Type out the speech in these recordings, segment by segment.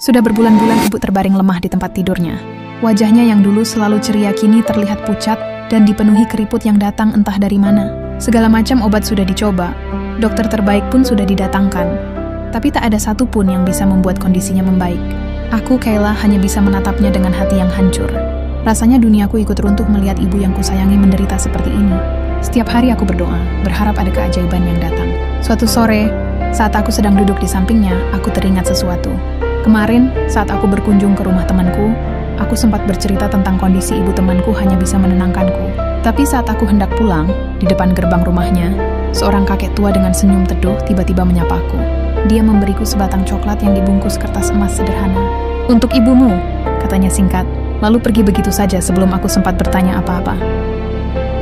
Sudah berbulan-bulan ibu terbaring lemah di tempat tidurnya. Wajahnya yang dulu selalu ceria kini terlihat pucat dan dipenuhi keriput yang datang entah dari mana. Segala macam obat sudah dicoba, dokter terbaik pun sudah didatangkan. Tapi tak ada satupun yang bisa membuat kondisinya membaik. Aku, Kayla, hanya bisa menatapnya dengan hati yang hancur. Rasanya duniaku ikut runtuh melihat ibu yang kusayangi menderita seperti ini. Setiap hari aku berdoa, berharap ada keajaiban yang datang. Suatu sore, saat aku sedang duduk di sampingnya, aku teringat sesuatu. Kemarin, saat aku berkunjung ke rumah temanku, aku sempat bercerita tentang kondisi ibu temanku hanya bisa menenangkanku. Tapi saat aku hendak pulang, di depan gerbang rumahnya, seorang kakek tua dengan senyum teduh tiba-tiba menyapaku. Dia memberiku sebatang coklat yang dibungkus kertas emas sederhana. "Untuk ibumu," katanya singkat, lalu pergi begitu saja sebelum aku sempat bertanya apa-apa.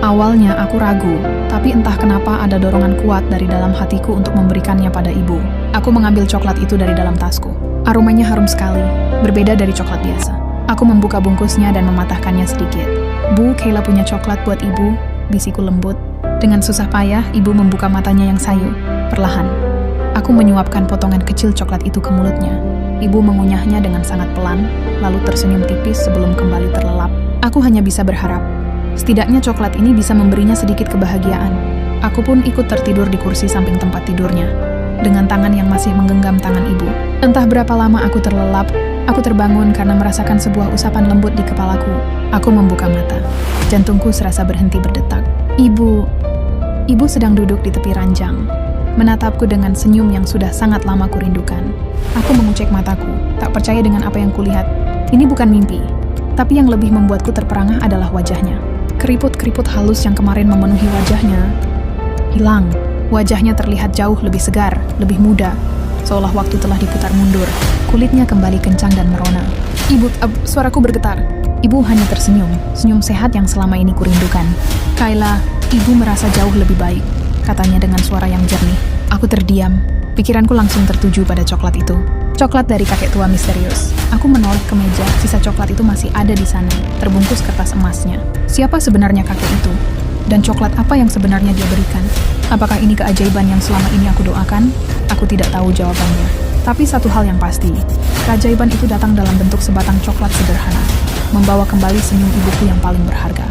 Awalnya aku ragu, tapi entah kenapa ada dorongan kuat dari dalam hatiku untuk memberikannya pada ibu. Aku mengambil coklat itu dari dalam tasku. Aromanya harum sekali, berbeda dari coklat biasa. Aku membuka bungkusnya dan mematahkannya sedikit. "Bu, Kayla punya coklat buat ibu," bisiku lembut. Dengan susah payah, ibu membuka matanya yang sayu. Perlahan, aku menyuapkan potongan kecil coklat itu ke mulutnya. Ibu mengunyahnya dengan sangat pelan, lalu tersenyum tipis sebelum kembali terlelap. Aku hanya bisa berharap, setidaknya coklat ini bisa memberinya sedikit kebahagiaan. Aku pun ikut tertidur di kursi samping tempat tidurnya, dengan tangan yang masih menggenggam tangan ibu. Entah berapa lama aku terlelap, aku terbangun karena merasakan sebuah usapan lembut di kepalaku. Aku membuka mata. Jantungku serasa berhenti berdetak. Ibu sedang duduk di tepi ranjang, menatapku dengan senyum yang sudah sangat lama kurindukan. Aku mengucek mataku, tak percaya dengan apa yang kulihat. Ini bukan mimpi, tapi yang lebih membuatku terperangah adalah wajahnya. Keriput-keriput halus yang kemarin memenuhi wajahnya hilang. Wajahnya terlihat jauh lebih segar, lebih muda, seolah waktu telah diputar mundur. Kulitnya kembali kencang dan merona. Suaraku bergetar. Ibu hanya tersenyum, senyum sehat yang selama ini kurindukan. "Kayla, ibu merasa jauh lebih baik," katanya dengan suara yang jernih. Aku terdiam, pikiranku langsung tertuju pada coklat itu. Coklat dari kakek tua misterius. Aku menoleh ke meja, sisa coklat itu masih ada di sana, terbungkus kertas emasnya. Siapa sebenarnya kakek itu? Dan coklat apa yang sebenarnya dia berikan? Apakah ini keajaiban yang selama ini aku doakan? Aku tidak tahu jawabannya. Tapi satu hal yang pasti, keajaiban itu datang dalam bentuk sebatang coklat sederhana, membawa kembali senyum ibuku yang paling berharga.